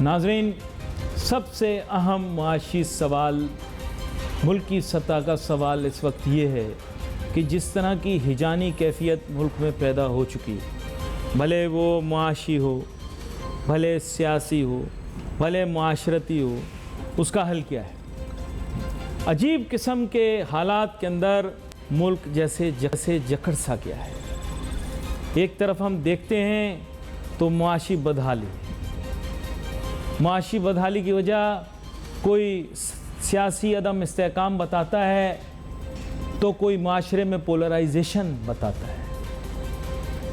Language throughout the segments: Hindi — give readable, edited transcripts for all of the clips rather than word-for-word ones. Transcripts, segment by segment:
नाज़रीन, सबसे अहम मुआशी सवाल, मुल्की सतह का सवाल इस वक्त ये है कि जिस तरह की हिजानी कैफियत मुल्क में पैदा हो चुकी है, भले वो मुआशी हो, भले सियासी हो, भले मुआशरती हो, उसका हल क्या है? अजीब किस्म के हालात के अंदर मुल्क जैसे जकड़ सा गया है। एक तरफ हम देखते हैं तो मुआशी बदहाली की वजह कोई सियासी अदम इस्तेहकाम बताता है तो कोई माशरे में पोलराइजेशन बताता है।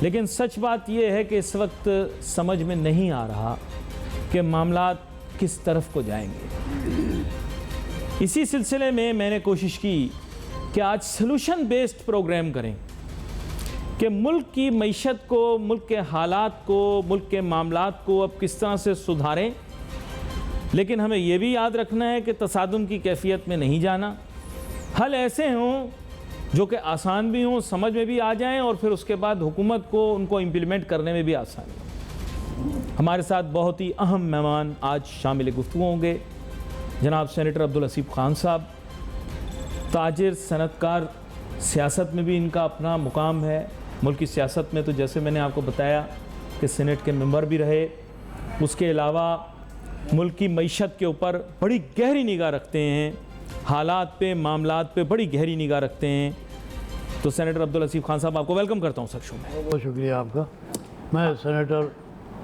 लेकिन सच बात यह है कि इस वक्त समझ में नहीं आ रहा कि मामलात किस तरफ को जाएंगे। इसी सिलसिले में मैंने कोशिश की कि आज सॉल्यूशन बेस्ड प्रोग्राम करें कि मुल्क की मईशत को, मुल्क के हालात को, मुल्क के मामलात को अब किस तरह से सुधारें। लेकिन हमें यह भी याद रखना है कि तसादुम की कैफियत में नहीं जाना। हल ऐसे हों जो कि आसान भी हों, समझ में भी आ जाएं और फिर उसके बाद हुकूमत को उनको इम्प्लीमेंट करने में भी आसान हो। हमारे साथ बहुत ही अहम मेहमान आज शामिल गुफ्तगू होंगे। जनाब सेनेटर अब्दुल हसीब खान साहब, ताजिर, सनतकार, सियासत में भी इनका अपना मुकाम है। मुल्क की सियासत में तो जैसे मैंने आपको बताया कि सेनेट के मेंबर भी रहे, उसके अलावा मुल्क की मईशत के ऊपर बड़ी गहरी निगाह रखते हैं, हालात पे, मामलात पे बड़ी गहरी निगाह रखते हैं। तो सेनेटर अब्दुल हसीब खान साहब, आपको वेलकम करता हूँ सर शो में। बहुत शुक्रिया आपका। मैं सेनेटर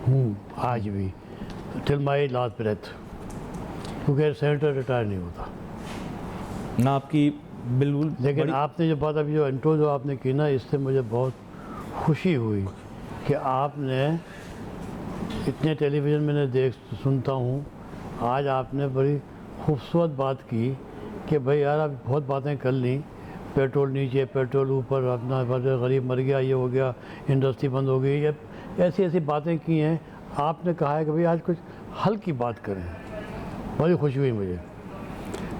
हूँ आज भी, टिल माई लास्ट ब्रेथ, क्योंकि सेनेटर रिटायर नहीं होता ना आपकी बिल्कुल। लेकिन आपने जो बात अभी जो इंट्रो जो आपने की ना, इससे मुझे बहुत खुशी हुई कि आपने इतने टेलीविज़न मैंने सुनता हूँ, आज आपने बड़ी खूबसूरत बात की कि भाई यार आप बहुत बातें कर ली, पेट्रोल नीचे, पेट्रोल ऊपर, अपना गरीब मर गया, ये हो गया, इंडस्ट्री बंद हो गई, ये ऐसी ऐसी बातें की हैं। आपने कहा है कि भाई आज कुछ हल की बात करें, बड़ी खुशी हुई मुझे।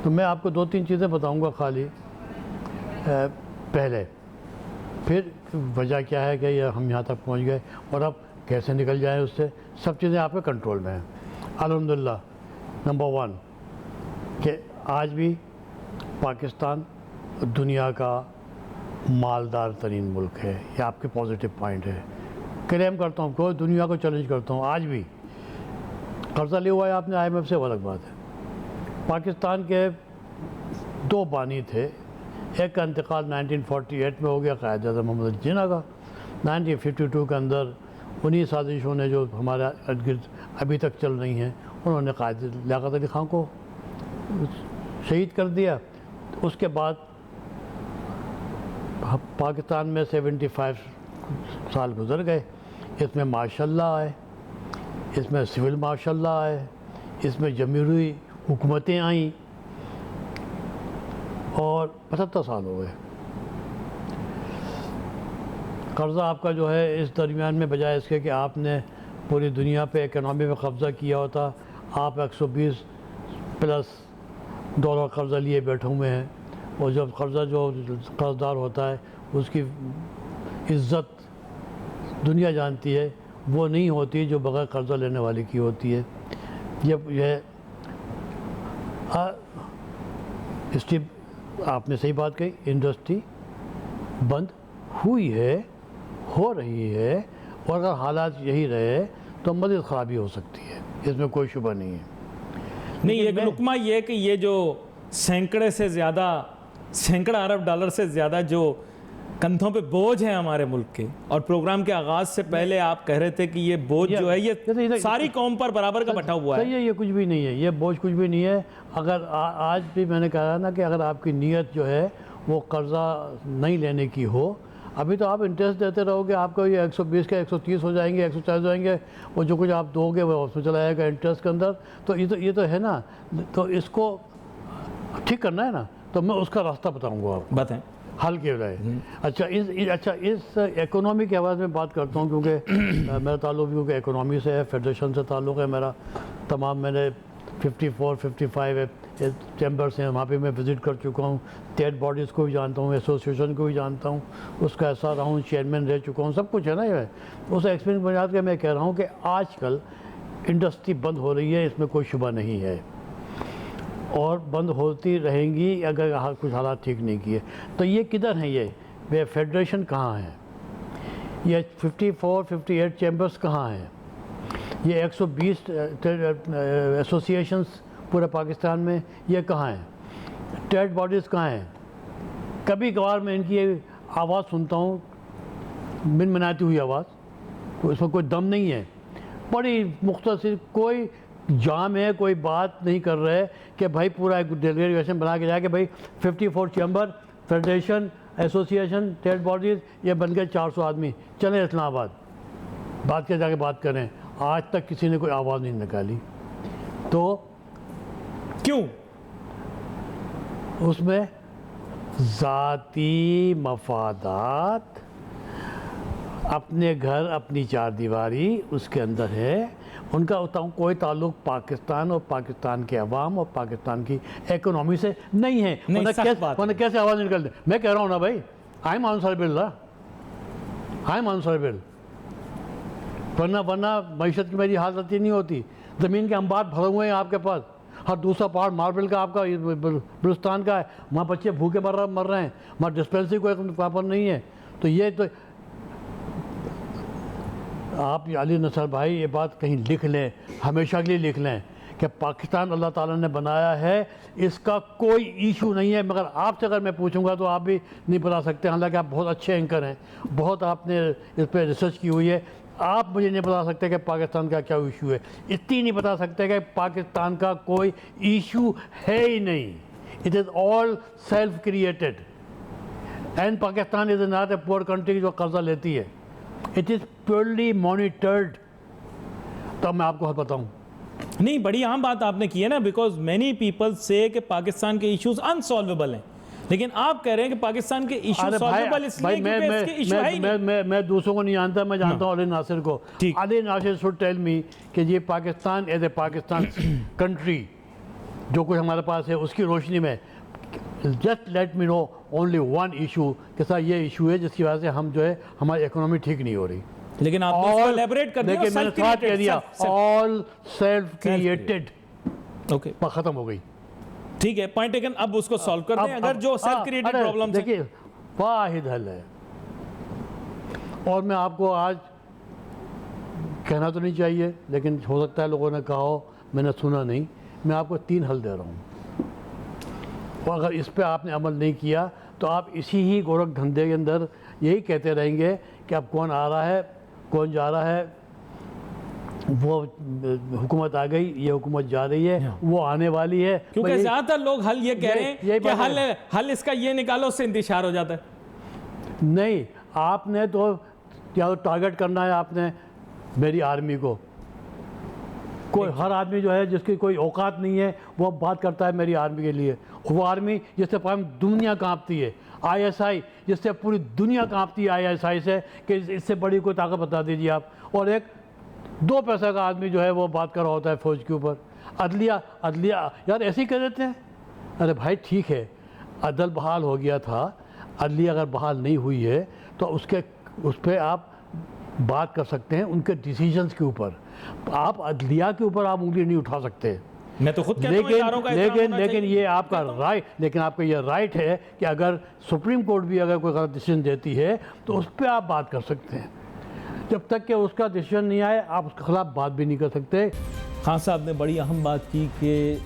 तो मैं आपको दो तीन चीज़ें बताऊंगा खाली पहले, फिर वजह क्या है कि ये हम यहाँ तक पहुँच गए और अब कैसे निकल जाएं उससे। सब चीज़ें आपके कंट्रोल में हैं अल्हम्दुलिल्लाह। नंबर वन कि आज भी पाकिस्तान दुनिया का मालदार तरीन मुल्क है, ये आपके पॉजिटिव पॉइंट है। क्लेम करता हूँ, कोई दुनिया को चैलेंज करता हूँ, आज भी कर्जा लिया हुआ है आपने IMF से, वो अलग बात है। पाकिस्तान के दो बानी थे, एक का इंतकाल 1948 में हो गया क़ायद आज़म मोहम्मद जिन्ना का। 1952 के अंदर उन्हीं साजिशों ने जो हमारे इर्द गिर्द अभी तक चल रही हैं, उन्होंने क़ायद लियाक़त अली ख़ान को शहीद कर दिया। उसके बाद पाकिस्तान में 75 साल गुजर गए। इसमें माशाल्लाह आए, इसमें सिविल माशाल्लाह आए, इसमें जमहूरी हुकूमतें आईं और 75 साल हो गए। कर्ज़ा आपका जो है इस दरमियान में, बजाय इसके कि आपने पूरी दुनिया पे इकनॉमी में कब्ज़ा किया होता, आप 120 प्लस डॉलर कर्ज़ा लिए बैठे हुए हैं। और जब कर्ज़ा जो कर्जदार होता है उसकी इज़्ज़त दुनिया जानती है, वो नहीं होती जो बग़ैर कर्ज़ा लेने वाले की होती है। यह स्टीव आपने सही बात कही, इंडस्ट्री बंद हुई है, हो रही है, और अगर हालात यही रहे तो मज़ीद ख़राबी हो सकती है, इसमें कोई शुबा नहीं है। नहीं, एक लुकमा ये कि ये जो सैकड़ा अरब डॉलर से ज़्यादा जो कंधों पे बोझ है हमारे मुल्क के, और प्रोग्राम के आगाज़ से पहले आप कह रहे थे कि ये बोझ जो है ये सारी कौम पर बराबर का बैठा हुआ है। सही है, ये कुछ भी नहीं है, ये बोझ कुछ भी नहीं है। अगर आज भी मैंने कहा ना कि अगर आपकी नीयत जो है वो कर्ज़ा नहीं लेने की हो, अभी तो आप इंटरेस्ट देते रहोगे, आपको ये 120 के 130 हो जाएंगे, 140 हो जाएंगे, और जो कुछ आप दोगे वो उसमें चला जाएगा इंटरेस्ट के अंदर। तो ये तो है ना, तो इसको ठीक करना है ना, तो मैं उसका रास्ता बताऊँगा आपको। बताएं। हल के रहे। अच्छा इस इकोनॉमी के हवाले में बात करता हूँ, क्योंकि मेरा ताल्लुक भी क्योंकि इकोनॉमी से है, फेडरेशन से ताल्लुक़ है मेरा। तमाम मैंने 54-55 चैम्बर्स हैं, वहाँ पे मैं विज़िट कर चुका हूँ। स्टेट बॉडीज़ को भी जानता हूँ, एसोसिएशन को भी जानता हूँ, उसका ऐसा रहा हूँ, चेयरमैन रह चुका हूँ, सब कुछ है ना। ये उस एक्सपीरियंस बुनियाद के मैं कह रहा हूँ कि आजकल इंडस्ट्री बंद हो रही है, इसमें कोई शुबा नहीं है, और बंद होती रहेंगी अगर कुछ हालात ठीक नहीं किए। तो ये किधर हैं ये फेडरेशन कहाँ है, ये 54-58 चैम्बर्स कहाँ हैं, ये 120 एसोसिएशंस पूरे पाकिस्तान में ये कहाँ हैं, ट्रेड बॉडीज़ कहाँ हैं? कभी कभार मैं इनकी आवाज़ सुनता हूँ, मिनमिनाती हुई आवाज़, उसमें कोई दम नहीं है, बड़ी मुख्तसर, कोई जाम है, कोई बात नहीं कर रहे कि भाई पूरा एक डेलीगेशन बना के जाके भाई 54 chamber, federation, association, trade bodies, ये बन गए 400 आदमी, चलें इस्लामाबाद बात के जाके बात करें। आज तक किसी ने कोई आवाज़ नहीं निकाली। तो क्यों? उसमें ज़ाती मफादात, अपने घर अपनी चार दीवारी उसके अंदर है, उनका कोई ताल्लुक पाकिस्तान और पाकिस्तान के अवाम और पाकिस्तान की इकोनॉमी से नहीं है। उन्हें कैसे आवाज़ निकल दे? मैं कह रहा हूँ ना भाई, I am answerable, I am answerable, वरना मईशत की मेरी हालत नहीं होती। ज़मीन के अंबार भरे हुए हैं आपके पास, हर दूसरा पहाड़ मार्बल का आपका बलूचिस्तान का है, वहाँ बच्चे भूखे मर रहे हैं, वहाँ डिस्पेंसरी कोई वहाँ पर नहीं है। तो ये तो आप अली नसर भाई ये बात कहीं लिख लें, हमेशा के लिए लिख लें कि पाकिस्तान अल्लाह ताला ने बनाया है, इसका कोई इशू नहीं है। मगर आपसे अगर मैं पूछूंगा तो आप भी नहीं बता सकते, हालांकि आप बहुत अच्छे एंकर हैं, बहुत आपने इस पर रिसर्च की हुई है, आप मुझे नहीं बता सकते कि पाकिस्तान का क्या इशू है। इतनी नहीं बता सकते कि पाकिस्तान का कोई इशू है ही नहीं। It is all self created, and Pakistan is not a poor country जो कर्जा लेती है, इट इज़ प्योरली मॉनिटर्ड। तब मैं आपको बताऊं, नहीं, बड़ी अहम बात आपने की है ना, बिकॉज मेनी पीपल से कि पाकिस्तान के इश्यूज अनसॉल्वेबल हैं, लेकिन आप कह रहे हैं कि पाकिस्तान के इश्यूज सॉल्वेबल इसलिए क्योंकि इसके इशू है ही नहीं। मैं दूसरों को नहीं जानता, मैं जानता हूं अली नासिर को। Ali Nasir should tell me कि ये Pakistan as a Pakistan country जो कुछ हमारे पास है उसकी रोशनी में just let me know only one issue कि सर ये इशू है जिसकी वजह से हम जो है हमारी इकोनॉमी ठीक नहीं हो रही। लेकिन आपने उसको एलैबोरेट कर दिया, लेकिन मैंने साथ कह दिया ऑल सेल्फ क्रिएटेड, ओके खत्म हो गई। ठीक है, पॉइंट टेकन। अब उसको सॉल्व कर दें। अगर जो सेल्फ क्रिएटेड प्रॉब्लम, देखिए वाहिद हल है, और मैं आपको आज कहना तो नहीं चाहिए लेकिन हो सकता है लोगों ने कहा हो, मैंने सुना नहीं, मैं आपको 3 हल दे रहा हूँ, और अगर इस पे आपने अमल नहीं किया तो आप इसी ही गोरख धंधे के अंदर यही कहते रहेंगे कि अब कौन आ रहा है कौन जा रहा है, वो हुकूमत आ गई, ये हुकूमत जा रही है, वो आने वाली है। क्योंकि ज़्यादातर लोग हल ये कह रहे हैं कि हल इसका ये निकालो, उससे इंतशार हो जाता है। नहीं, आपने तो या तो टारगेट करना है आपने मेरी आर्मी को, कोई हर आदमी जो है जिसकी कोई औकात नहीं है वो बात करता है मेरी आर्मी के लिए। वो आर्मी जिससे पूरी दुनिया कांपती है, ISI जिससे पूरी दुनिया कांपती है ISI से कि इससे बड़ी कोई ताकत बता दीजिए आप, और एक 2 पैसा का आदमी जो है वो बात कर रहा होता है फ़ौज के ऊपर। अदलिया यार ऐसे ही कह देते हैं। अरे भाई ठीक है, अदल बहाल हो गया था, अदलिया अगर बहाल नहीं हुई है तो उस पर आप बात कर सकते हैं उनके डिसीजंस के ऊपर, आप अदलिया के ऊपर आप उंगली नहीं उठा सकते। मैं तो खुद कहता हूं इदारों का लेकिन ये आपका राइट, लेकिन आपका ये राइट है कि अगर सुप्रीम कोर्ट भी अगर कोई गलत डिसीजन देती है तो उस पर आप बात कर सकते हैं। जब तक कि उसका डिसीजन नहीं आए आप उसके खिलाफ बात भी नहीं कर सकते। खान साहब ने बड़ी अहम बात की कि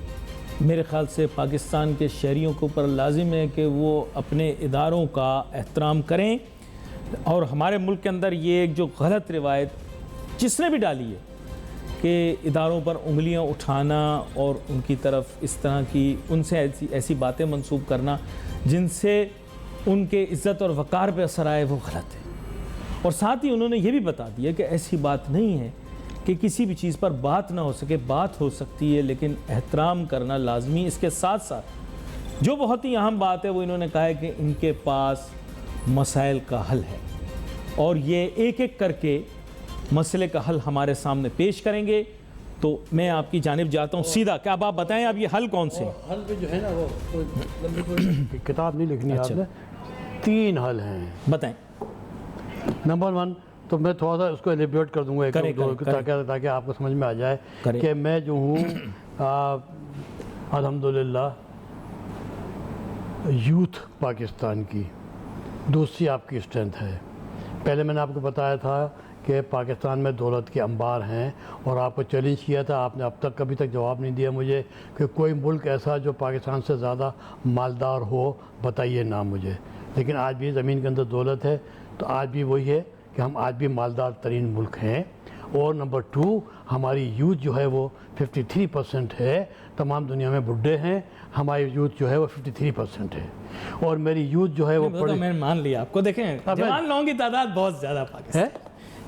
मेरे ख्याल से पाकिस्तान के शहरियों के ऊपर लाजिम है कि वो अपने इदारों का एहतराम करें, और हमारे मुल्क के अंदर ये एक जो गलत रिवायत जिसने भी डाली है कि इदारों पर उंगलियां उठाना और उनकी तरफ इस तरह की उनसे ऐसी बातें मंसूब करना जिनसे उनके इज़्ज़त और वक़ार पे असर आए, वो गलत है। और साथ ही उन्होंने ये भी बता दिया कि ऐसी बात नहीं है कि किसी भी चीज़ पर बात ना हो सके, बात हो सकती है लेकिन एहतराम करना लाजमी। इसके साथ साथ जो बहुत ही अहम बात है वो इन्होंने कहा है कि इनके पास मसाइल का हल है, और ये एक एक करके मसले का हल हमारे सामने पेश करेंगे। तो मैं आपकी जानिब जाता हूँ सीधा, क्या आप बताएं अब ये हल कौन से? हल भी जो है ना वो कोई किताब नहीं लिखनी। अच्छा। आपने 3 हल हैं, बताएं। नंबर 1 तो मैं थोड़ा सा उसको एलिब्रेट कर दूंगा एक करें, दो करें, ताकि आपको समझ में आ जाए करें। कि मैं जो हूँ अल्हम्दुलिल्लाह यूथ पाकिस्तान की दूसरी आपकी स्ट्रेंथ है। पहले मैंने आपको बताया था कि पाकिस्तान में दौलत के अंबार हैं और आपको चैलेंज किया था, आपने अब तक कभी तक जवाब नहीं दिया मुझे कि कोई मुल्क ऐसा जो पाकिस्तान से ज़्यादा मालदार हो, बताइए ना मुझे। लेकिन आज भी ज़मीन के अंदर दौलत है, तो आज भी वही है कि हम आज भी मालदार तरीन मुल्क हैं। और नंबर 2, हमारी यूथ जो है वो 53% है। तमाम दुनिया में बुढ़े हैं, हमारी यूथ जो है वो 53% है। और मेरी यूथ जो है वो तो मैंने मान लिया आपको। देखें, जवान लोगों की तादाद बहुत ज़्यादा पाकिस्तान है,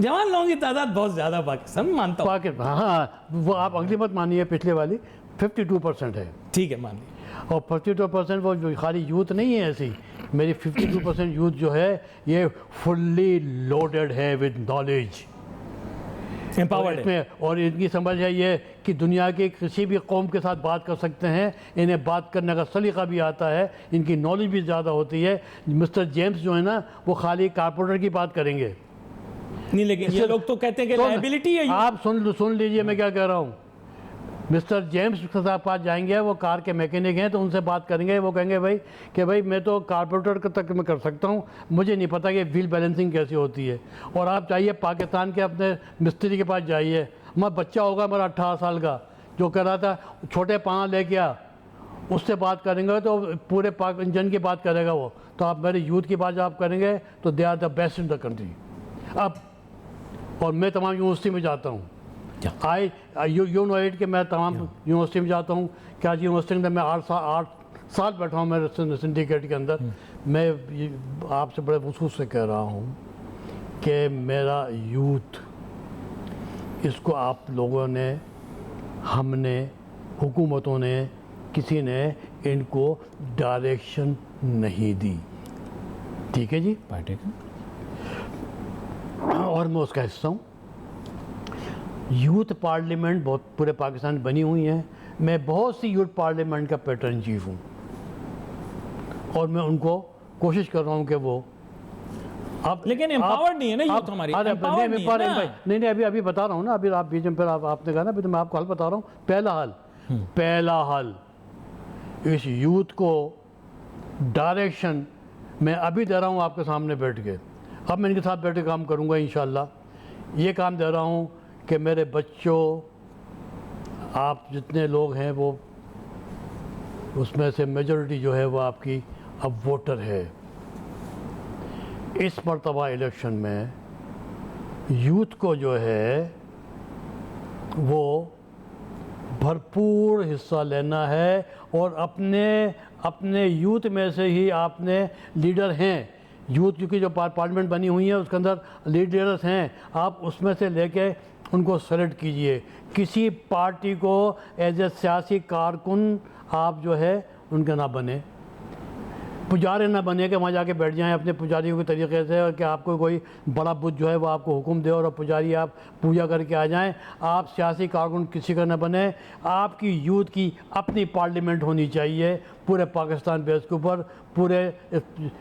जवान लोगों की तादाद बहुत ज़्यादा पाकिस्तान, मानता हूँ। हाँ, वो आप अगली मत मानिए, पिछले वाली 52% है। ठीक है, मान लिया। और 52% वो जो खाली यूथ नहीं है ऐसी, मेरी 52% यूथ जो है ये फुल्ली लोडेड है विद नॉलेज, एम्पावर्ड है। और इनकी समझ है ये कि दुनिया के किसी भी कौम के साथ बात कर सकते हैं, इन्हें बात करने का सलीका भी आता है, इनकी नॉलेज भी ज़्यादा होती है। मिस्टर जेम्स जो है ना, वो खाली कारपोरेटर की बात करेंगे नहीं, लेकिन ये लोग तो कहते हैं कि लायबिलिटी है। आप सुन लीजिए मैं क्या कह रहा हूँ। मिस्टर जेम्स के साथ पास जाएंगे, वो कार के मैकेनिक हैं, तो उनसे बात करेंगे, वो कहेंगे भाई कि भाई मैं तो कारपोरेटर तक मैं कर सकता हूँ, मुझे नहीं पता कि व्हील बैलेंसिंग कैसी होती है। और आप जाइए पाकिस्तान के अपने मिस्त्री के पास जाइए, मैं बच्चा होगा मेरा 18 साल का, जो कह रहा था छोटे पाना लेके आ, उससे बात करेंगे तो पूरे पाक इंजन की बात करेगा वो। तो आप मेरे यूथ की बात आप करेंगे तो they are the best in the country. अब और मैं तमाम यूनिवर्सिटी में जाता हूँ, यू नो इट कि मैं तमाम यूनिवर्सिटी में जाता हूँ। क्या यूनिवर्सिटी में मैं 8 साल बैठा हूँ मेरे सिंडिकेट के अंदर। मैं आपसे बड़े वसूख से कह रहा हूँ कि मेरा यूथ, इसको आप लोगों ने, हमने, हुकूमतों ने, किसी ने इनको डायरेक्शन नहीं दी। ठीक है जी, और मैं उसका हिस्सा हूँ। यूथ पार्लियामेंट बहुत पूरे पाकिस्तान में बनी हुई है। मैं बहुत सी यूथ पार्लियामेंट का पैटर्न चीफ हूँ और मैं उनको कोशिश कर रहा हूँ कि वो आप, लेकिन एम्पावर्ड नहीं है ना यूथ हमारी। नहीं, अभी बता रहा हूँ ना, अभी आप बीच में फिर आपने कहा ना, अभी तो मैं आपको हल बता रहा हूँ। पहला हल इस यूथ को डायरेक्शन मैं अभी दे रहा हूँ आपके सामने बैठ के। अब मैं इनके साथ बैठ के काम करूँगा इंशाल्लाह। ये काम दे रहा हूँ कि मेरे बच्चों, आप जितने लोग हैं वो उसमें से मेजॉरिटी जो है वो आपकी अब वोटर है। इस मरतबा इलेक्शन में यूथ को जो है वो भरपूर हिस्सा लेना है और अपने यूथ में से ही आपने लीडर हैं। यूथ क्योंकि जो पार्लियामेंट बनी हुई है उसके अंदर लीडर्स हैं, आप उसमें से लेके उनको सेलेक्ट कीजिए। किसी पार्टी को एज ए सियासी कारकुन आप जो है उनका ना बने, पुजारी ना बने कि वहाँ जाके बैठ जाएं अपने पुजारियों के तरीके से, और कि आपको कोई बड़ा बुद्ध जो है वो आपको हुक्म दे और पुजारी आप पूजा करके आ जाएं। आप सियासी कारकुन किसी का ना बने। आपकी यूथ की अपनी पार्लियामेंट होनी चाहिए पूरे पाकिस्तान बेस के ऊपर, पूरे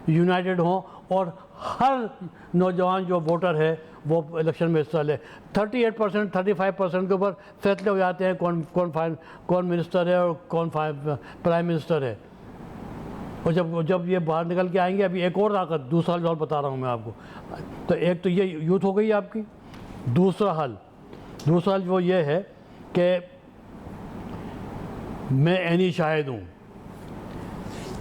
यूनाइटेड हों और हर नौजवान जो वोटर है वो इलेक्शन में हिस्सा ले। 38% 35% के ऊपर फैसले हो जाते हैं कौन मिनिस्टर है और कौन प्राइम मिनिस्टर है। और जब ये बाहर निकल के आएंगे, अभी एक और ताकत, दूसरा हल बता रहा हूँ मैं आपको। तो एक तो ये यूथ हो गई आपकी। दूसरा हल वो ये है कि मैं एनी शाहिद हूँ,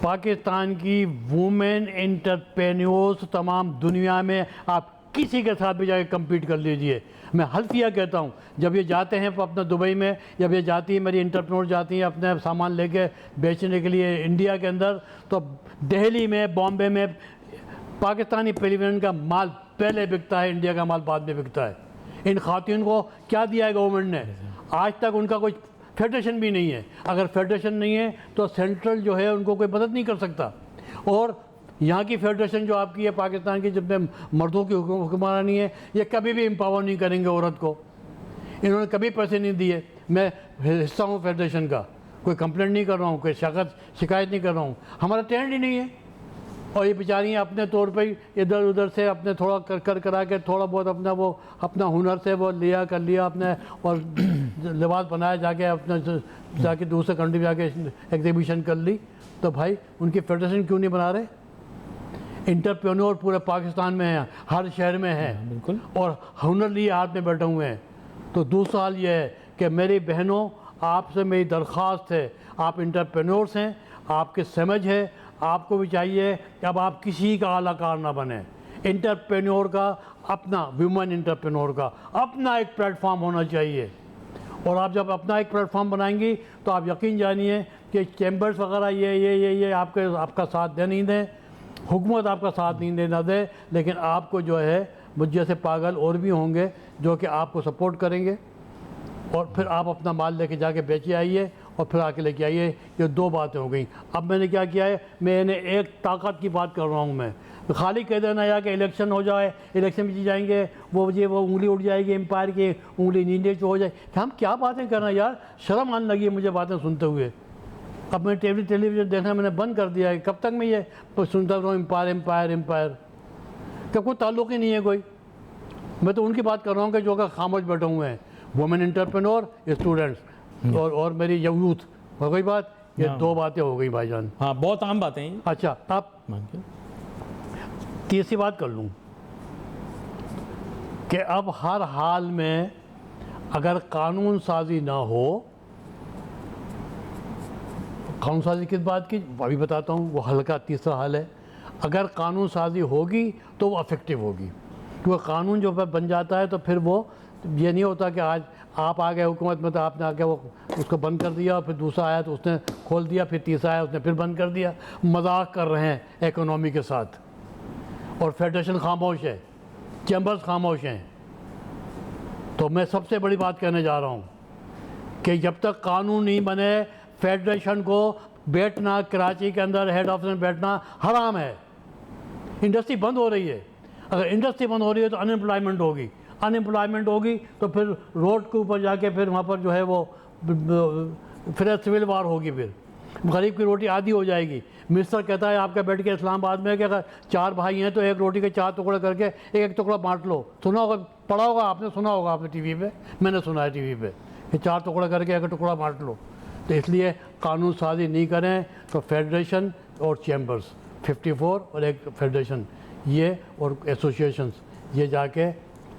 पाकिस्तान की वुमेन एंटरप्रेन्योर्स तमाम दुनिया में आप किसी के साथ भी जाके कम्पीट कर लीजिए। मैं हल्फिया कहता हूँ, जब ये जाते हैं अपना दुबई में, जब ये जाती है मेरी एंटरप्रेन्योर जाती हैं अपने सामान लेके बेचने के लिए इंडिया के अंदर, तो दिल्ली में, बॉम्बे में पाकिस्तानी पेविलियन का माल पहले बिकता है, इंडिया का माल बाद में बिकता है। इन खातून को क्या दिया है गवर्नमेंट ने? आज तक उनका कोई फेडरेशन भी नहीं है। अगर फेडरेशन नहीं है तो सेंट्रल जो है उनको कोई मदद नहीं कर सकता। और यहाँ की फेडरेशन जो आपकी है पाकिस्तान की, जिसमें मर्दों की हुक्मरानी है, ये कभी भी एम्पावर नहीं करेंगे औरत को। इन्होंने कभी पैसे नहीं दिए। मैं हिस्सा हूँ फेडरेशन का, कोई कंप्लेंट नहीं कर रहा हूँ, कोई शिकायत नहीं कर रहा हूँ, हमारा ट्रेंड ही नहीं है। और ये बेचारियाँ अपने तौर पे इधर उधर से अपने थोड़ा करा के थोड़ा बहुत अपना हुनर से वो कर लिया अपने, और लिबास बनाया जाके अपना जाके दूसरे कंट्री में जाके एग्जीबिशन कर ली। तो भाई उनकी फेडरेशन क्यों नहीं बना रहे? इंटरप्रेन्योर पूरे पाकिस्तान में हैं, हर शहर में हैं, बिल्कुल, और हुनर लिए हाथ में बैठे हुए हैं। तो दूसरा हाल ये है कि मेरी बहनों, आपसे मेरी दरख्वास्त है, आप इंटरप्रेन्योर्स हैं, आपके समझ है, आपको भी चाहिए कि अब आप किसी का आलाकार ना बने। इंटरप्रेन्योर का अपना, वुमेन इंटरप्रेन्योर का अपना एक प्लेटफॉर्म होना चाहिए। और आप जब अपना एक प्लेटफॉर्म बनाएंगी तो आप यकीन जानिए कि चैम्बर्स वगैरह ये आपका साथ दे नहीं दें, हुकूमत आपका साथ नहीं देना दे, लेकिन आपको जो है मुझ जैसे पागल और भी होंगे जो कि आपको सपोर्ट करेंगे, और फिर आप अपना माल लेके जाके बेचे आइए और फिर आके लेके आइए। ये दो बातें हो गई। अब मैंने क्या किया है, मैंने एक ताकत की बात कर रहा हूँ। मैं खाली कह देना या कि इलेक्शन हो जाए, इलेक्शन में जीत जाएंगे, वो उंगली उठ जाएगी एम्पायर की, उंगली नीचे हो जाए, कि हम क्या बातें कर रहे हैं यार, शर्म आने लगी है मुझे बातें सुनते हुए। अब मैं टेलीविज़न देखना मैंने बंद कर दिया है। कब तक मैं ये सुनता रहूँ एम्पायर एम्पायर एम्पायर? क्या कोई ताल्लुक़ ही नहीं है कोई। मैं तो उनकी बात कर रहा हूँ कि जो कि खामोश बैठे हुए हैं, वुमेन एंटरप्रेन्योर, स्टूडेंट्स और मेरी यूथ। हो गई बात, ये दो बातें हो गई भाईजान। हाँ, बहुत आम बातें हैं। अच्छा, अब तीसरी बात कर लूँ कि अब हर हाल में अगर कानून साजी ना हो, कानून साजी किस बात की अभी बताता हूँ, वो हल्का तीसरा हाल है। अगर कानून साजी होगी तो वो इफेक्टिव होगी, क्योंकि कानून जो बन जाता है तो फिर वो ये नहीं होता कि आज आप आ गए हुकूमत में तो आपने आके वो उसको बंद कर दिया, फिर दूसरा आया तो उसने खोल दिया, फिर तीसरा आया उसने फिर बंद कर दिया। मजाक कर रहे हैं इकोनॉमी के साथ, और फेडरेशन खामोश है, चैम्बर्स खामोश हैं। तो मैं सबसे बड़ी बात कहने जा रहा हूँ कि जब तक कानून नहीं बने, फेडरेशन को बैठना, कराची के अंदर हेड ऑफिस में बैठना हराम है। इंडस्ट्री बंद हो रही है, अगर इंडस्ट्री बंद हो रही है तो अनएम्प्लॉयमेंट होगी, अनएम्प्लॉयमेंट होगी तो फिर रोड के ऊपर जाके फिर वहाँ पर जो है वो फिर सिविल वार होगी, फिर गरीब की रोटी आधी हो जाएगी। मिनिस्टर कहता है आपका बैठ के इस्लामाबाद में कि अगर 4 भाई हैं तो एक रोटी के 4 टुकड़े करके एक टुकड़ा बांट लो। सुना होगा, पढ़ा होगा आपने, सुना होगा आपने टीवी पे, मैंने सुना है टीवी पे कि 4 टुकड़े करके एक टुकड़ा बांट लो। तो इसलिए कानून साजी नहीं करें तो फेडरेशन और चैम्बर्स 54 और एक फेडरेशन ये और एसोसिएशंस ये जाके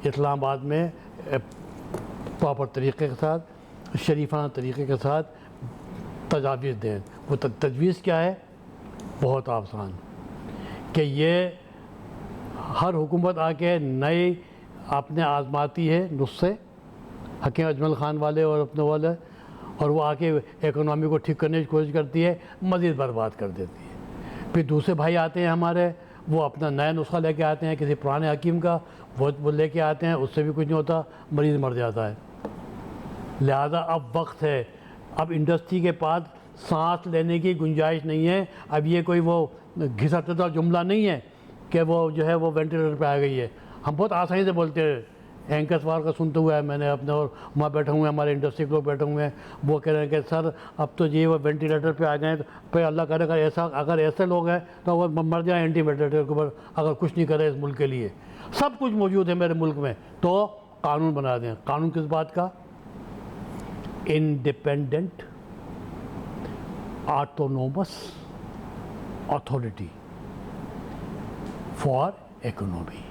इस्लामाबाद में प्रॉपर तरीके के साथ, शरीफाना तरीके के साथ तजावीज़ दें। वो तजवीज़ क्या है? बहुत आसान, कि ये हर हुकूमत आके नए आपने आजमाती है नुस्खे, हकीम अजमल ख़ान वाले और अपने वाले, और वो आके इकोनॉमी को ठीक करने की कोशिश करती है, मज़ीद बर्बाद कर देती है। फिर दूसरे भाई आते हैं हमारे, वो अपना नया नुस्खा लेके आते हैं, किसी पुराने हकीम का वो लेके आते हैं, उससे भी कुछ नहीं होता, मरीज़ मर जाता है। लिहाजा अब वक्त है, अब इंडस्ट्री के पास सांस लेने की गुंजाइश नहीं है। अब ये कोई वो घिसा जुमला नहीं है कि वो जो है वो वेंटिलेटर पे आ गई है। हम बहुत आसानी से बोलते हैं, एंकर सवार का सुनते हुए मैंने अपने, और वहाँ बैठे हुए हैं हमारे इंडस्ट्री के लोग बैठे हुए हैं, वो कह रहे हैं कि सर अब तो ये वो वेंटिलेटर पे आ गए, तो फिर अल्लाह करे अगर ऐसे लोग हैं तो वो मर जाए एंटी वेंटिलेटर के ऊपर, अगर कुछ नहीं करे इस मुल्क के लिए। सब कुछ मौजूद है मेरे मुल्क में, तो कानून बना दें। कानून किस बात का? Independent autonomous authority for economy.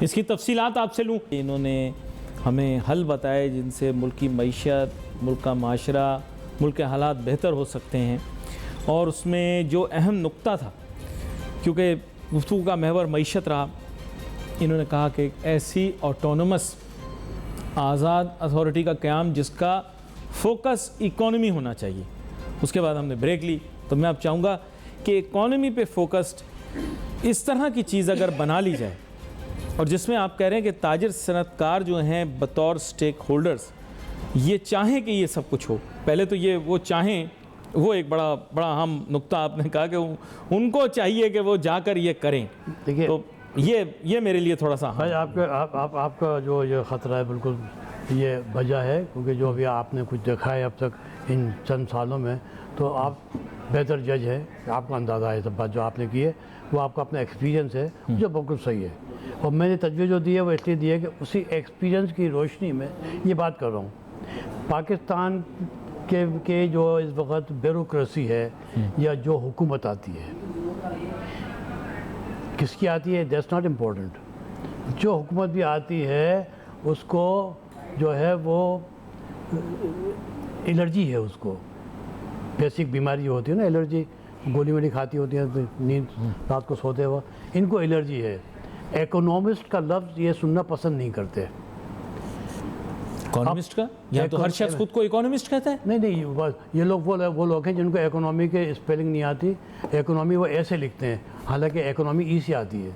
इसकी तफसीलात आपसे लूँ। इन्होंने हमें हल बताए जिनसे मुल्क की मईशत, मुल्क का माशरा, मुल्क के हालात बेहतर हो सकते हैं। और उसमें जो अहम नुक्ता था, क्योंकि गुफ्तगू का महवर मईशत रहा, इन्होंने कहा कि एक ऐसी ऑटोनोमस आज़ाद अथॉरिटी का क़याम जिसका फोकस इकॉनमी होना चाहिए। उसके बाद हमने ब्रेक ली। तो मैं अब चाहूँगा कि इकॉनमी पे फोकस्ड इस तरह की चीज़ अगर बना ली जाए, और जिसमें आप कह रहे हैं कि ताजिर सनतकार जो हैं बतौर स्टेक होल्डर्स ये चाहें कि ये सब कुछ हो। पहले तो ये वो चाहें, वो एक बड़ा अहम नुक्ता आपने कहा कि उनको चाहिए कि वो जाकर ये करें। देखिए, तो ये मेरे लिए थोड़ा सा भाई आपका जो ये ख़तरा है बिल्कुल ये वजह है, क्योंकि जो अभी आपने कुछ देखा है अब तक इन चंद सालों में, तो आप बेहतर जज है, आपको अंदाज़ा है सब बात जो आपने की है, वो आपका अपना एक्सपीरियंस है जो बिल्कुल सही है। और मैंने तजवीज़ जो दी है वो इसलिए दी है कि उसी एक्सपीरियंस की रोशनी में ये बात कर रहा हूँ। पाकिस्तान के जो इस वक्त ब्यूरोक्रेसी है या जो हुकूमत आती है, किसकी आती है दैट्स नॉट इम्पोर्टेंट। जो हुकूमत भी आती है उसको जो है वो एलर्जी है, उसको बेसिक बीमारी जो होती है ना, एलर्जी, गोली वोली खाती होती है तो नींद रात को सोते हुए, इनको एलर्जी है। इकोनॉमिस्ट का लफ्ज़ ये सुनना पसंद नहीं करते। इकोनॉमिस्ट का, या तो हर शख्स खुद को इकोनॉमिस्ट कहता है। नहीं, बस ये लोग वो लोग हैं जिनको इकोनॉमी के स्पेलिंग नहीं आती। इकोनॉमी वो ऐसे लिखते हैं, हालांकि इकोनॉमी ई से आती है,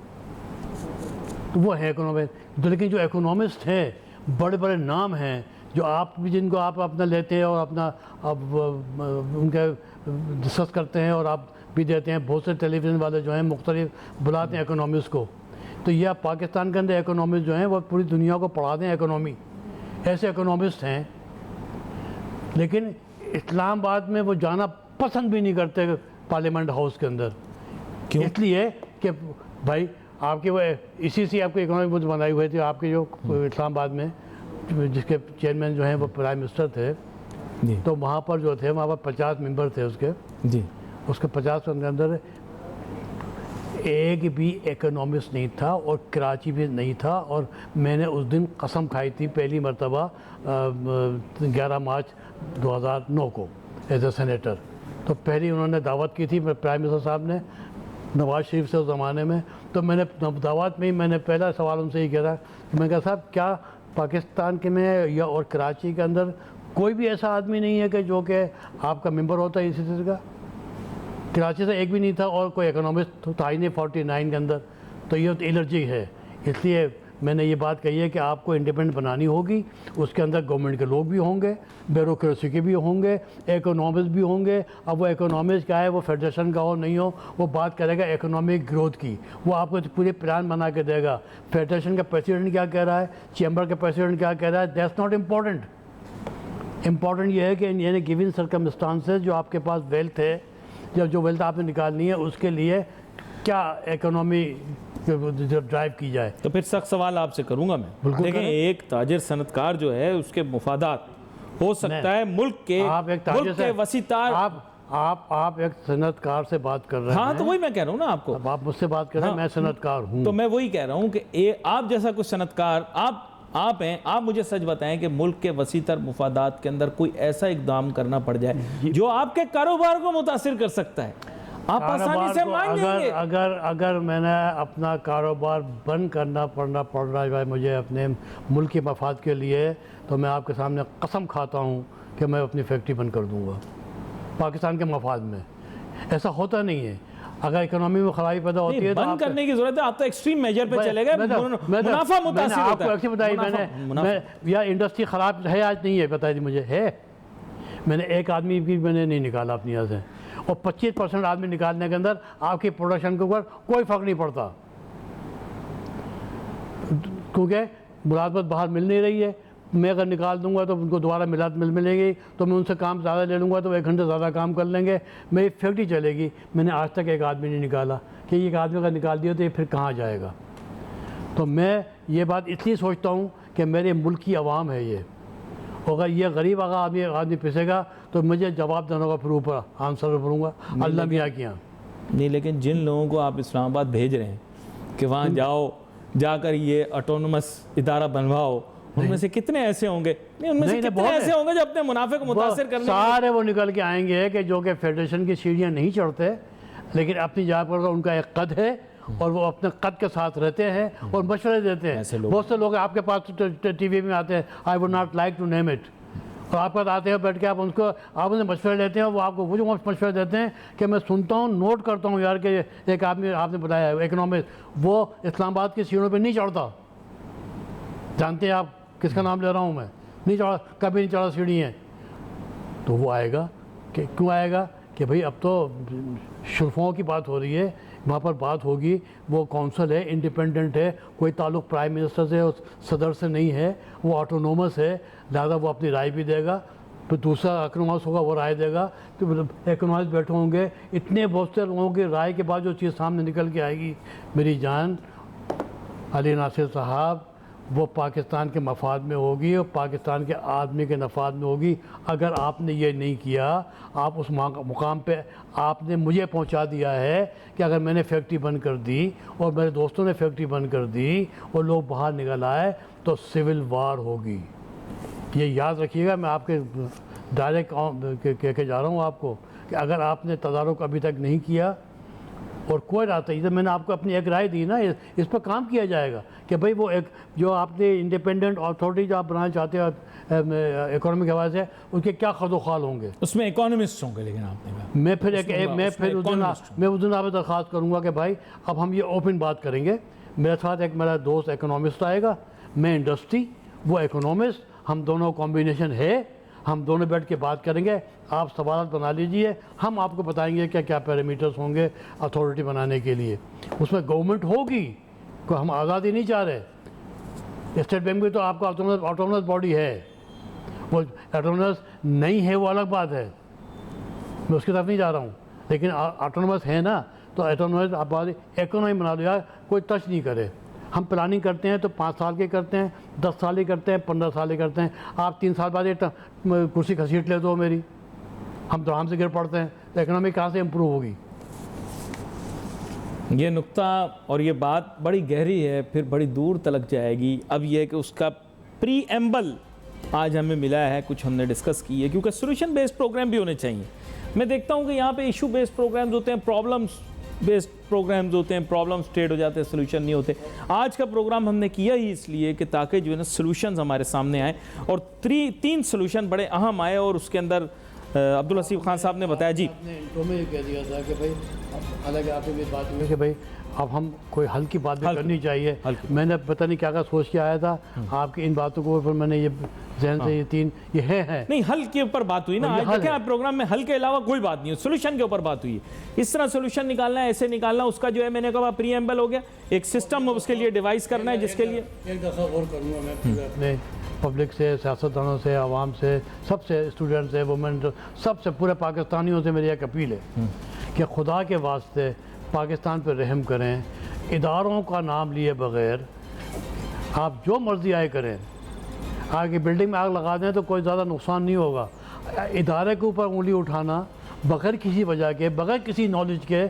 तो वो है इकोनॉमिस्ट। लेकिन जो इकोनॉमिस्ट हैं, बड़े बड़े नाम हैं जो आप भी, जिनको आप अपना लेते हैं और अपना अब उनके डिस्कस करते हैं और आप भी देते हैं। बहुत से टेलीविज़न वाले जो हैं मुख्तलिफ बुलाते हैं इकोनॉमिस्ट को। तो यह पाकिस्तान के अंदर इकोनॉमिस्ट जो हैं वो पूरी दुनिया को पढ़ाते हैं इकोनॉमी, ऐसे इकोनॉमिस्ट हैं। लेकिन इस्लामाबाद में वो जाना पसंद भी नहीं करते पार्लियामेंट हाउस के अंदर। क्यों? इसलिए कि भाई आपके वो इसी से आपको इकोनॉमिक बुद्ध बनाई हुई थी। आपके जो इस्लामाबाद में जिसके चेयरमैन जो हैं वो प्राइम मिनिस्टर थे जी। तो वहाँ पर जो थे, वहाँ पर 50 मेंबर थे उसके जी। उसके 50 के अंदर एक भी इकोनॉमिस्ट नहीं था और कराची भी नहीं था। और मैंने उस दिन कसम खाई थी पहली मरतबा 11 मार्च 2009 को एज ए सेनेटर। तो पहली उन्होंने दावत की थी प्राइम मिनिस्टर साहब ने नवाज शरीफ से उस ज़माने में। तो मैंने दावत में ही मैंने पहला सवाल उनसे ही किया था, मैंने कहा साहब क्या पाकिस्तान के में या और कराची के अंदर कोई भी ऐसा आदमी नहीं है कि जो कि आपका मेंबर होता है इसी तरह का? कराची से एक भी नहीं था और कोई इकोनॉमिस्ट था ही नहीं 49 के अंदर। तो ये एलर्जी है। इसलिए मैंने ये बात कही है कि आपको इंडिपेंडेंट बनानी होगी। उसके अंदर गवर्नमेंट के लोग भी होंगे, ब्यूरोक्रेसी के भी होंगे, इकोनॉमिस्ट भी होंगे। अब वो इकोनॉमिस्ट क्या है, वो फेडरेशन का हो नहीं हो, वो बात करेगा इकोनॉमिक ग्रोथ की, वो आपको पूरे प्लान बना के देगा। फेडरेशन का प्रेसिडेंट क्या कह रहा है, चैम्बर का प्रेसिडेंट क्या कह रहा है, दैट्स नॉट इम्पॉर्टेंट। इम्पॉर्टेंट ये है कि यानी गिवन सर्कमस्टांसेस जो आपके पास वेल्थ है, जब जो वेल्थ आपने निकालनी है उसके लिए क्या इकोनॉमी ड्राइव की जाए। तो फिर सख्त सवाल आपसे करूंगा मैं। बिल्कुल देखिए, करें। एक ताजिर सनतकार जो है उसके मुफादात हो सकता है मुल्क के, आप एक ताजिर मुल्क के से वसीतार। आप एक सनतकार से बात कर रहे हैं। हाँ, तो वही मैं कह रहा हूँ ना आपको। अब आप मुझसे बात कर रहे हैं, हाँ, मैं सनतकार हूँ। तो मैं वही कह रहा हूँ कि आप जैसा कुछ सनतकार आप हैं। आप मुझे सच बताएं कि मुल्क के वसीतर मुफादात के अंदर कोई ऐसा इकदाम करना पड़ जाए जो आपके कारोबार को मुतासिर कर सकता है, आप आसानी से मान जाएंगे। अगर मैंने अपना कारोबार बंद करना पड़ रहा है मुझे अपने मुल्क के मफाद के लिए, तो मैं आपके सामने कसम खाता हूँ कि मैं अपनी फैक्ट्री बंद कर दूँगा पाकिस्तान के मफाद में। ऐसा होता नहीं है। अगर इकोनॉमी में खराबी पैदा होती है तो बंद करने की जरूरत है। आप तो एक्सट्रीम मेजर पे चले गए। मुनाफा मुतासिर होता है। आपको बताइए, मैंने या इंडस्ट्री ख़राब है आज नहीं है, बताइए मुझे है। मैंने एक आदमी भी मैंने नहीं निकाला अपनी यहाँ से, और 25% आदमी निकालने के अंदर आपकी प्रोडक्शन के ऊपर कोई फ़र्क नहीं पड़ता, क्योंकि मुलाजमत बाहर मिल नहीं रही है। मैं अगर निकाल दूंगा तो उनको दोबारा मिलेगी, तो मैं उनसे काम ज़्यादा ले लूँगा तो 1 घंटे ज़्यादा काम कर लेंगे, मेरी फैक्ट्री चलेगी। मैंने आज तक एक आदमी नहीं निकाला कि एक आदमी अगर निकाल दिया तो ये फिर कहाँ जाएगा। तो मैं ये बात इसलिए सोचता हूँ कि मेरे मुल्क की आवाम है ये, अगर ये गरीब आदमी पिसेगा तो मुझे जवाब देना होगा, फिर ऊपर आंसर करूँगा अल्लाह मियाँ के यहाँ। नहीं, लेकिन जिन लोगों को आप इस्लामाबाद भेज रहे हैं कि वहाँ जाओ, जाकर ये ऑटोनमस इदारा बनवाओ, उनमें से कितने ऐसे होंगे? नहीं, उनमें से कितने ऐसे होंगे जो अपने मुनाफे को मुतासिर करने सारे वो निकल के आएंगे कि जो कि फेडरेशन की सीढ़ियाँ नहीं चढ़ते, लेकिन अपनी जगह पर उनका एक कद है और वो अपने कद के साथ रहते हैं और मशवरे देते हैं। बहुत से लोग आपके पास टीवी में आते हैं, I would not like to name it, और आपके पास आते हैं बैठ के आप उनसे मशवरे लेते हैं। वो आपको वो जो मशवरे देते हैं कि मैं सुनता हूँ, नोट करता हूँ यार कि एक आदमी आपने बताया इकोनॉमिस्ट, वो इस्लामाबाद की सीढ़ियों पर नहीं चढ़ता। जानते हैं आप किसका नाम ले रहा हूँ मैं? नहीं चढ़ा, कभी नहीं चढ़ा सीढ़ी है। तो वो आएगा कि क्यों आएगा कि भाई अब तो शुल्फों की बात हो रही है, वहाँ पर बात होगी, वो काउंसिल है, इंडिपेंडेंट है, कोई ताल्लुक़ प्राइम मिनिस्टर से और सदर से नहीं है, वो ऑटोनोमस है, लिहाजा वो अपनी राय भी देगा। फिर दूसरा इकोनॉमिस्ट होगा, वो राय देगा, तो इकोनॉमिस्ट बैठे होंगे, इतने बहुत से लोगों की राय के बाद जो चीज़ सामने निकल के आएगी, मेरी जान अली नासिर साहब, वो पाकिस्तान के मफाद में होगी और पाकिस्तान के आदमी के नफाद में होगी। अगर आपने ये नहीं किया, आप उस मुकाम पे आपने मुझे पहुंचा दिया है कि अगर मैंने फैक्ट्री बंद कर दी और मेरे दोस्तों ने फैक्ट्री बंद कर दी और लोग बाहर निकल आए, तो सिविल वार होगी। ये याद रखिएगा, मैं आपके डायरेक्ट कह के जा रहा हूँ आपको कि अगर आपने तदारुक अभी तक नहीं किया और कोई रास्ता, इधर मैंने आपको अपनी एक राय दी ना, इस पर काम किया जाएगा कि भाई वो एक जो आपने इंडिपेंडेंट अथॉरिटी जो आप बनाना चाहते हो इकोनॉमी के हवाले से, उसके क्या खदोखाल होंगे, उसमें इकोनॉमिस्ट होंगे। लेकिन आपने कहा मैं फिर उस दिन आप दरख्वास्त करूँगा कि भाई अब हम ये ओपन बात करेंगे। मेरे साथ एक मेरा दोस्त इकोनॉमिस्ट आएगा, मैं इंडस्ट्री, वो इकोनॉमिस्ट, हम दोनों कॉम्बिनेशन है, हम दोनों बैठ के बात करेंगे। आप सवाल बना लीजिए, हम आपको बताएंगे क्या क्या पैरामीटर्स होंगे अथॉरिटी बनाने के लिए। उसमें गवर्नमेंट होगी, को हम आज़ादी नहीं चाह रहे। स्टेट बैंक भी तो आपका ऑटोनमस बॉडी है, वो ऑटोनमस नहीं है वो अलग बात है, मैं उसकी तरफ नहीं जा रहा हूँ, लेकिन ऑटोनमस है ना, तो ऑटोनमस आप इकोनॉमी बना लो यार, कोई टच नहीं करे। हम प्लानिंग करते हैं तो 5 साल के करते हैं, 10 साल के करते हैं, 15 साल के करते हैं। आप 3 साल बाद एक कुर्सी घसीट ले दो मेरी, हम तो हमसे गिर पड़ते हैं, तो इकोनॉमी कहाँ से इम्प्रूव होगी। ये नुक्ता और ये बात बड़ी गहरी है, फिर बड़ी दूर तलक जाएगी। अब ये कि उसका प्रीएम्बल आज हमें मिला है, कुछ हमने डिस्कस की है, क्योंकि सोल्यूशन बेस्ड प्रोग्राम भी होने चाहिए। मैं देखता हूँ कि यहाँ पे इशू बेस्ड प्रोग्राम्स होते हैं, प्रॉब्लम्स बेस्ड प्रोग्राम्स होते हैं, प्रॉब्लम स्टेट हो जाते हैं, सोल्यूशन नहीं होते। आज का प्रोग्राम हमने किया ही इसलिए कि ताकि जो है ना सोल्यूशंस हमारे सामने आए, और 3 सोल्यूशन बड़े अहम आए, और उसके अंदर अब्दुल हसीब खान साहब ने बताया। जी, आपने इंट्रो में कह दिया था कि भाई, हालांकि आपने भी बात हुई कि भाई अब हम कोई हल की बात भी करनी चाहिए। मैंने पता नहीं क्या क्या सोच के आया था, आपकी इन बातों को ऊपर मैंने ये जहन से ये 3 ये है नहीं, हल के ऊपर बात हुई ना आज। देखें आप प्रोग्राम में हल के अलावा कोई बात नहीं है, सोल्यूशन के ऊपर बात हुई है। इस तरह सोल्यूशन निकालना है, ऐसे निकालना, उसका जो है मैंने कहा प्रीएम्बल हो गया, एक सिस्टम उसके लिए डिवाइस करना है, जिसके लिए एक दफ़ा और करूँगा मैं अपने पब्लिक से, सियासतदानों से, आवाम से, सबसे, स्टूडेंट से, वुमेन, सबसे, पूरे पाकिस्तानियों से मेरी एक अपील है कि खुदा के वास्ते पाकिस्तान पर रहम करें। इदारों का नाम लिए बग़ैर आप जो मर्ज़ी आए करें, आगे बिल्डिंग में आग लगा दें तो कोई ज़्यादा नुकसान नहीं होगा। इदारे के ऊपर उंगली उठाना बग़ैर किसी वजह के, बग़ैर किसी नॉलेज के,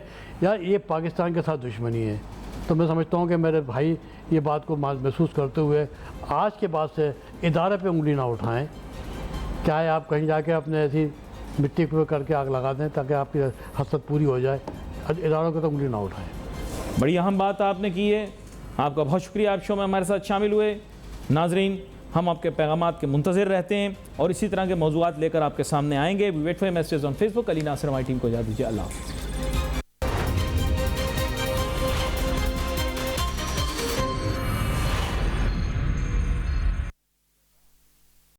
यार ये पाकिस्तान के साथ दुश्मनी है। तो मैं समझता हूँ कि मेरे भाई ये बात को महसूस करते हुए आज के बाद से इदारे पे उंगली ना उठाएं, चाहे आप कहीं जाके अपने ऐसी मिट्टी को करके आग लगा दें ताकि आपकी हसरत पूरी हो जाए, इदारों को तो उंगली ना उठाएं। बड़ी अहम बात आपने की है, आपका बहुत शुक्रिया, आप शो में हमारे साथ शामिल हुए। नाजरीन, हम आपके पैगामात के मुंतज़िर रहते हैं और इसी तरह के मौज़ूआत लेकर आपके सामने आएंगे। We wait for message on Facebook. Ali Nasir हमारी टीम को इजाज़त दीजिए। अल्लाह हाफ़िज़।